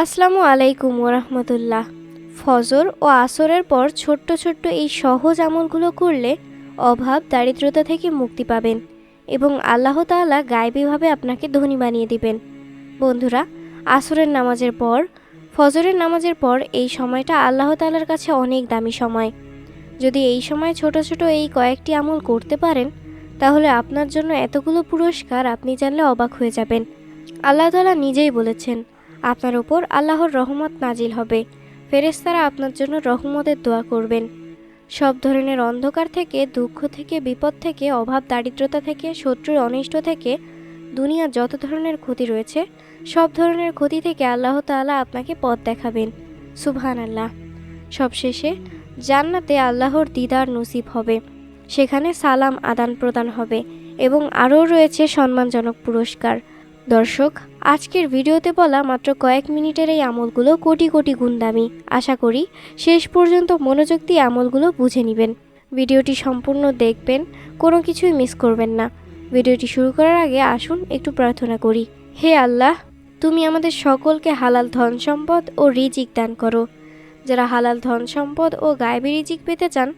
আসসালামু আলাইকুম ওরহমতুল্লাহ। ফজর ও আসরের পর ছোট্ট ছোট্ট এই সহজ আমলগুলো করলে অভাব দারিদ্রতা থেকে মুক্তি পাবেন এবং আল্লাহ তাআলা গায়বীভাবে আপনাকে ধনী বানিয়ে দিবেন। বন্ধুরা, আসরের নামাজের পর ফজরের নামাজের পর এই সময়টা আল্লাহ তাআলার কাছে অনেক দামি সময়। যদি এই সময় ছোট ছোট এই কয়েকটি আমল করতে পারেন, তাহলে আপনার জন্য এতগুলো পুরস্কার আপনি জানলে অবাক হয়ে যাবেন। আল্লাহ তাআলা নিজেই বলেছেন, আপনার উপর আল্লাহর রহমত নাজিল হবে, ফেরেশতারা আপনার জন্য রহমতের দোয়া করবেন। সব ধরনের অন্ধকার থেকে, দুঃখ থেকে, বিপদ থেকে, অভাব দারিদ্রতা থেকে, শত্রুর অনিষ্ট থেকে, দুনিয়ার যত ধরনের ক্ষতি রয়েছে সব ধরনের ক্ষতি থেকে আল্লাহ তাআলা আপনাকে পথ দেখাবেন। সুবহানাল্লাহ। সবশেষে জান্নাতে আল্লাহর দিদার নসিব হবে, সেখানে সালাম আদান প্রদান হবে এবং আরও রয়েছে সম্মানজনক পুরস্কার। দর্শক, আজকের ভিডিওতে বলা মাত্র কয়েক মিনিটের এই আমলগুলো কোটি কোটি গুণ দামি। আশা করি শেষ পর্যন্ত মনোযোগ দিয়ে আমলগুলো বুঝে নেবেন। ভিডিওটি সম্পূর্ণ দেখবেন, কোনো কিছুই মিস করবেন না। ভিডিওটি শুরু করার আগে আসুন একটু প্রার্থনা করি। হে আল্লাহ, তুমি আমাদের সকলকে হালাল ধন সম্পদ ও রিজিক দান করো। যারা হালাল ধন সম্পদ ও গায়েবী রিজিক পেতে চান,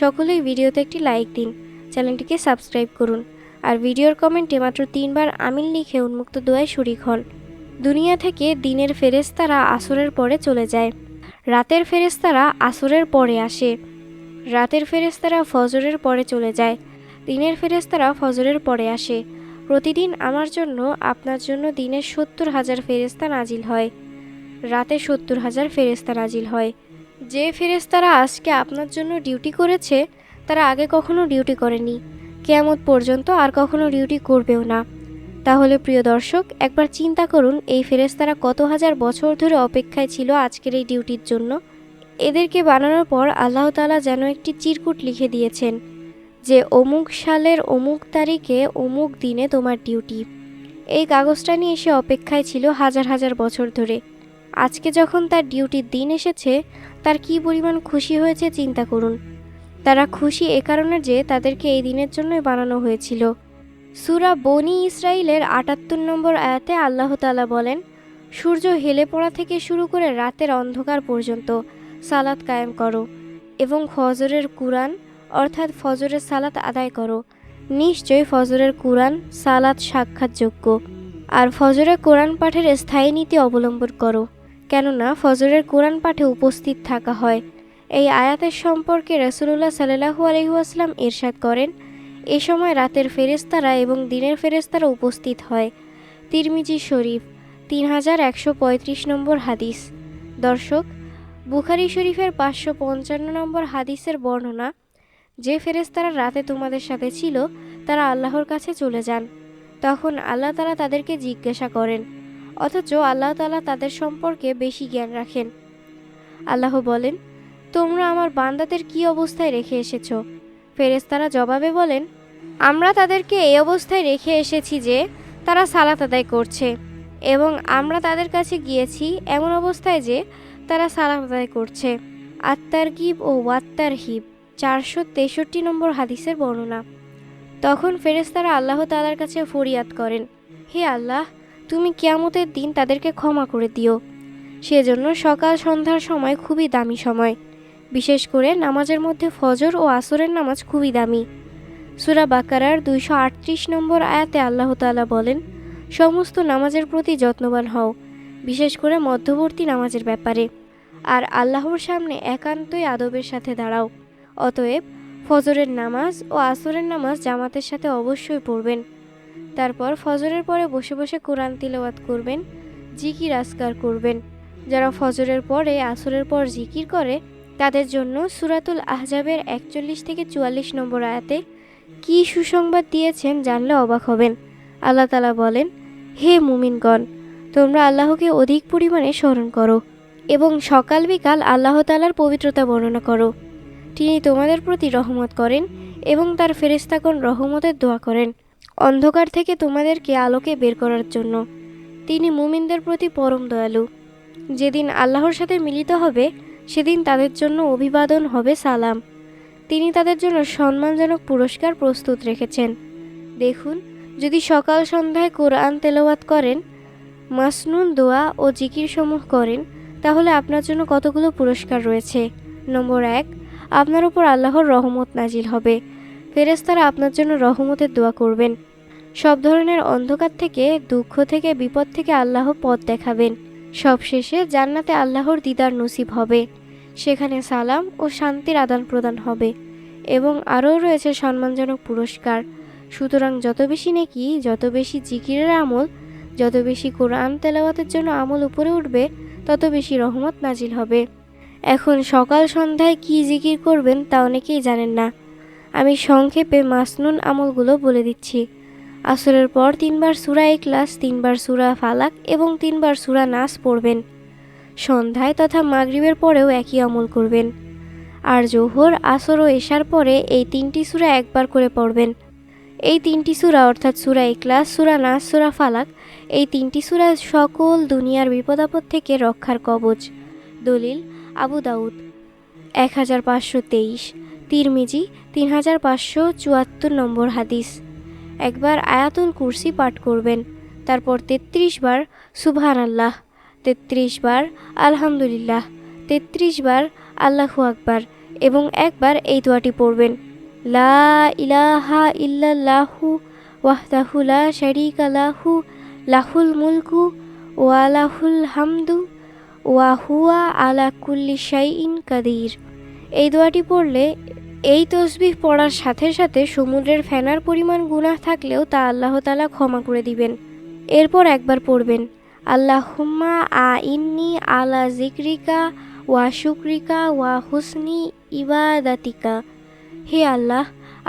সকলেই ভিডিওতে একটি লাইক দিন, চ্যানেলটিকে সাবস্ক্রাইব করুন আর ভিডিওর কমেন্টে মাত্র 3 বার আমিন লিখে উন্মুক্ত দোয়ায় শরীক হন। দুনিয়া থেকে দিনের ফেরেশতারা আসরের পরে চলে যায়, রাতের ফেরেশতারা আসরের পরে আসে, রাতের ফেরেশতারা ফজরের পরে চলে যায়, দিনের ফেরেশতারা ফজরের পরে আসে। প্রতিদিন আমার জন্য, আপনার জন্য দিনে 70,000 ফেরেশতা নাজিল হয়, রাতে 70,000 ফেরেশতা নাজিল হয়। যে ফেরেশতারা আজকে আপনার জন্য ডিউটি করেছে, তারা আগে কখনো ডিউটি করেনি, কিয়ামত পর্যন্ত আর কখনো ডিউটি করবেও না। তাহলে প্রিয় দর্শক, একবার চিন্তা করুন এই ফেরেশতারা কত হাজার বছর ধরে অপেক্ষায় ছিল আজকের এই ডিউটির জন্য। এদেরকে বানানোর পর আল্লাহ তাআলা যেন একটি চিরকুট লিখে দিয়েছেন যে অমুক সালের অমুক তারিখে অমুক দিনে তোমার ডিউটি। এই কাগজটা নিয়ে সে অপেক্ষায় ছিল হাজার হাজার বছর ধরে। আজকে যখন তার ডিউটির দিন এসেছে, তার কী পরিমাণ খুশি হয়েছে চিন্তা করুন। তারা খুশি এ কারণে যে তাদেরকে এই দিনের জন্যই বানানো হয়েছিল। সূরা বনী ইসরাইলের ৭৮ নম্বর আয়াতে আল্লাহ তাআলা বলেন, সূর্য হেলে পড়া থেকে শুরু করে রাতের অন্ধকার পর্যন্ত সালাত কায়েম করো এবং ফজরের কুরআন অর্থাৎ ফজরের সালাত আদায় করো। নিশ্চয়ই ফজরের কুরআন সালাত সাক্ষাৎযোগ্য। আর ফজরের কোরআন পাঠের স্থায়ী নীতি অবলম্বন করো, কেননা ফজরের কোরআন পাঠে উপস্থিত থাকা হয়। এই আয়াতের সম্পর্কে রাসূলুল্লাহ সাল্লাল্লাহু আলাইহি ওয়াসাল্লাম ইরশাদ করেন, এ সময় রাতের ফেরেশতারা এবং দিনের ফেরেশতারা উপস্থিত হয়। তিরমিজি শরীফ 3135 নম্বর হাদিস। দর্শক, বুখারী শরীফের 555 নম্বর হাদিসের বর্ণনা, যে ফেরেশতারা রাতে তোমাদের সাথে ছিল তারা আল্লাহর কাছে চলে যান, তখন আল্লাহ তাআলা তাদেরকে জিজ্ঞাসা করেন, অথচ আল্লাহ তাআলা তাদের সম্পর্কে বেশি জ্ঞান রাখেন। আল্লাহ বলেন, তোমরা আমার বান্দাদের কি অবস্থায় রেখে এসেছো? ফেরেশতারা জবাবে বলেন, আমরা তাদেরকে এই অবস্থায় রেখে এসেছি যে তারা সালাত আদায় করছে, এবং আমরা তাদের কাছে গিয়েছি এমন অবস্থায় যে তারা সালাত আদায় করছে। আত-তারগিব ও ওয়াত-তারহিব 463 নম্বর হাদিসের বর্ণনা। তখন ফেরেশতারা আল্লাহ তাআলার কাছে ফরিয়াদ করেন, হে আল্লাহ, তুমি কিয়ামতের দিন তাদেরকে ক্ষমা করে দিও। সেজন্য সকাল সন্ধ্যার সময় খুবই দামি সময়, বিশেষ করে নামাজের মধ্যে ফজর ও আসরের নামাজ খুবই দামি। সূরা বাকারার 238 নম্বর আয়াতে আল্লাহ তাআলা বলেন, সমস্ত নামাজের প্রতি যত্নবান হও, বিশেষ করে মধ্যবর্তী নামাজের ব্যাপারে, আর আল্লাহর সামনে একান্তই আদবের সাথে দাঁড়াও। অতএব ফজরের নামাজ ও আসরের নামাজ জামাতের সাথে অবশ্যই পড়বেন। তারপর ফজরের পরে বসে বসে কোরআন তিলাওয়াত করবেন, জিকির আজকার করবেন। যারা ফজরের পরে আসরের পর জিকির করে, তাদের জন্য সূরাতুল আহজাবের 41 থেকে 44 নম্বর আয়াতে কী সুসংবাদ দিয়েছেন জানলে অবাক হবেন। আল্লাহ তাআলা বলেন, হে মুমিনগণ, তোমরা আল্লাহকে অধিক পরিমাণে স্মরণ করো এবং সকাল বিকাল আল্লাহ তাআলার পবিত্রতা বর্ণনা করো। তিনি তোমাদের প্রতি রহমত করেন এবং তার ফেরেশতাগণ রহমতের দোয়া করেন অন্ধকার থেকে তোমাদেরকে আলোকে বের করার জন্য। তিনি মুমিনদের প্রতি পরম দয়ালু। যেদিন আল্লাহর সাথে মিলিত হবে, সেদিন তাদের জন্য অভিবাদন হবে সালাম। তিনি তাদের জন্য সম্মানজনক পুরস্কার প্রস্তুত রেখেছেন। দেখুন, যদি সকাল সন্ধ্যায় কোরআন তেলাওয়াত করেন, মাসনুন দোয়া ও জিকির সমূহ করেন, তাহলে আপনার জন্য কতগুলো পুরস্কার রয়েছে। নম্বর 1, আপনার উপর আল্লাহর রহমত নাজিল হবে। ফেরেশতারা আপনার জন্য রহমতের দোয়া করবেন। সব ধরনের অন্ধকার থেকে, দুঃখ থেকে, বিপদ থেকে আল্লাহ পথ দেখাবেন। সবশেষে জান্নাতে আল্লাহর দিদার নসিব হবে। সেখানে সালাম ও শান্তির আদান প্রদান হবে এবং আরও রয়েছে সম্মানজনক পুরস্কার। সুতরাং যত বেশি নেকি, যত বেশি জিকিরের আমল, যত বেশি কোরআন তেলাওয়াতের জন্য আমল উপরে উঠবে, তত বেশি রহমত নাজিল হবে। এখন সকাল সন্ধ্যায় কি জিকির করবেন তা অনেকেই জানেন না। আমি সংক্ষেপে মাসনুন আমলগুলো বলে দিচ্ছি। আসরের পর 3 বার সূরা ইখলাস, 3 বার সূরা ফালাক এবং 3 বার সূরা নাস পড়বেন। সন্ধ্যায় তথা মাগরিবের পরেও একই আমল করবেন। আর জোহর, আসর ও এশার পরে এই 3টি সূরা একবার করে পড়বেন। এই 3টি সূরা অর্থাৎ সূরা ইখলাস, সূরা নাস, সূরা ফালাক, এই 3টি সূরা সকল দুনিয়ার বিপদাপদ থেকে রক্ষার কবচ। দলিল আবু দাউদ 1523, তিরমিজি 3574 নম্বর হাদিস। একবার আয়াতুল কুরসি পাঠ করবেন, তারপর 33 বার সুবহানাল্লাহ, 33 বার আলহামদুলিল্লাহ, 33 বার আল্লাহু আকবার এবং একবার এই দোয়াটি পড়বেন, লা ইলাহা ইল্লাল্লাহু ওয়াহদাহু লা শারীকা লাহু লাহুল মুলকু ওয়া লাহুল হামদু ওয়া হুয়া আলা কুল্লি শাইইন কাদির। এই দোয়াটি পড়লে, এই তসবিহ পড়ার সাথে সাথে সমুদ্রের ফেনার পরিমাণ গুনাহ থাকলেও তা আল্লাহ তাআলা ক্ষমা করে দিবেন। এরপর একবার পড়বেন, আল্লাহুম্মা আইন্নি আলা যিকরিকা ওয়া শুকরিকা ওয়া হুসনি ইবাদাতিকা। হে আল্লাহ,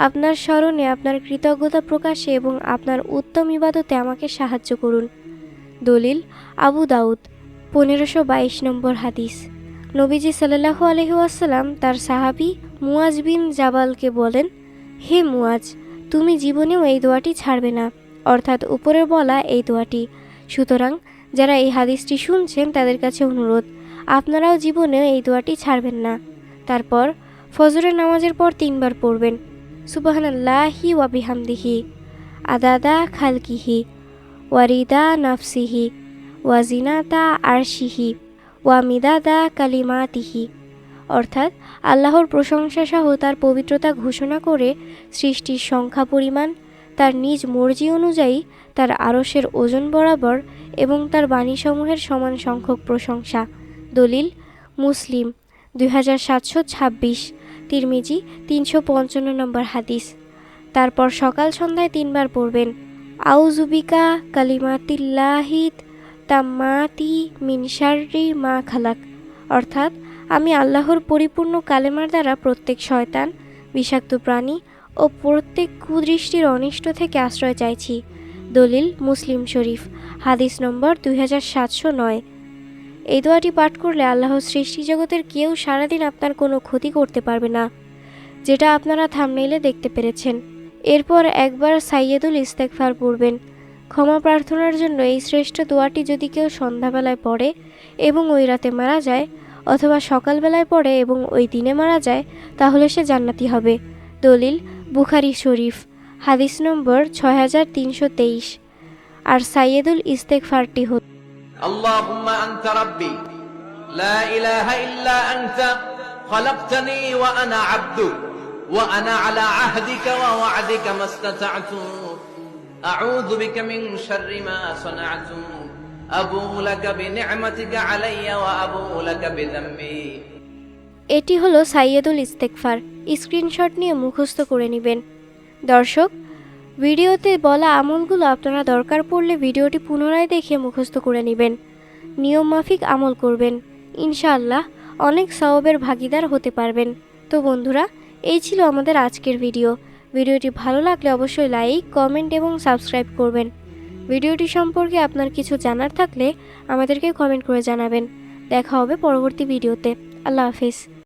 আপনার স্মরণে, আপনার কৃতজ্ঞতা প্রকাশে এবং আপনার উত্তম ইবাদতে আমাকে সাহায্য করুন। দলিল আবু দাউদ 1522 নম্বর হাদিস। নবীজি সাল্লাল্লাহু আলাইহি ওয়াসাল্লাম তার সাহাবী মুয়াজ বিন জাবালকে বলেন, হে মুয়াজ, তুমি জীবনেও এই দোয়াটি ছাড়বে না, অর্থাৎ উপরের বলা এই দোয়াটি। সুতরাং যারা এই হাদিসটি শুনছেন তাদের কাছে অনুরোধ, আপনারাও জীবনেও এই দোয়াটি ছাড়বেন না। তারপর ফজরের নামাজের পর 3 বার পড়বেন, সুবহানাল্লাহি ওয়া বিহামদিহি আদাদা খালকিহি ওয়ারিদা নাফসিহি ওয়া জিনাতা আরশিহি ওয়া মিদাদা কালিমাতিহি। অর্থাৎ আল্লাহর প্রশংসা সহ তার পবিত্রতা ঘোষণা করে সৃষ্টির সংখ্যা পরিমাণ, তার নিজ মর্জি অনুযায়ী তার আরশের ওজন বরাবর এবং তার বাণীসমূহের সমান সংখ্যক প্রশংসা। দলিল মুসলিম 2726, তিরমিজি 355 নম্বর হাদিস। তারপর সকাল সন্ধ্যায় 3 বার পড়বেন, আউযুবিকা কালিমাতিল্লাহিত তাম্মাতি মিন শাররি মা খালাক। অর্থাৎ আমি আল্লাহর পরিপূর্ণ কালেমার দ্বারা প্রত্যেক শয়তান, বিষাক্ত প্রাণী ও প্রত্যেক কুদৃষ্টির অনিষ্ট থেকে আশ্রয় চাইছি। দলিল মুসলিম শরীফ, হাদিস নম্বর 2709। এই দোয়াটি পাঠ করলে আল্লাহর সৃষ্টি জগতের কেউ সারাদিন আপনার কোনো ক্ষতি করতে পারবে না, যেটা আপনারা থাম্বনেইলে দেখতে পেরেছেন। এরপর একবার সাইয়্যিদুল ইস্তেগফার পড়বেন। ক্ষমা প্রার্থনার জন্য এই শ্রেষ্ঠ দোয়াটি যদি কেউ সন্ধ্যাবেলায় পড়ে এবং ওই রাতে মারা যায়, অথবা সকালবেলায় পড়ে এবং ওই দিনে মারা যায়, তাহলে সে জান্নাতি হবে। দলিল বুখারী শরীফ, হাদিস নম্বর 6323। আর সাইয়্যিদুল ইস্তেগফারটি হল, আল্লাহুম্মা আনতা রাব্বি লা ইলাহা ইল্লা আনতা খলাকতানি ওয়া আনা আবদুক ওয়া আনা আলা আহদিকা ওয়া ওয়া'দিকা মাসতাতা'তু আউযু বিকা মিন শাররি মা সানা'তু আবুউ লাকা বিনি'মাতিকা আলাইয়া ওয়া আবুউ লাকা বিযামবি। এটি হলো সাইয়্যিদুল ইস্তেগফার। স্ক্রিনশট নিয়ে মুখস্থ করে নেবেন। দর্শক, ভিডিওতে বলা আমলগুলো আপনারা দরকার পড়লে ভিডিওটি পুনরায় দেখে মুখস্থ করে নেবেন। নিয়ম মাফিক আমল করবেন, ইনশাআল্লাহ অনেক সওয়াবের ভাগীদার হতে পারবেন। তো বন্ধুরা, এই ছিল আমাদের আজকের ভিডিও। ভিডিওটি ভালো লাগলে অবশ্যই লাইক, কমেন্ট এবং সাবস্ক্রাইব করবেন। ভিডিওটি সম্পর্কে আপনার কিছু জানার থাকলে আমাদেরকে কমেন্ট করে জানাবেন। দেখা হবে পরবর্তী ভিডিওতে। আল্লাহ হাফেজ।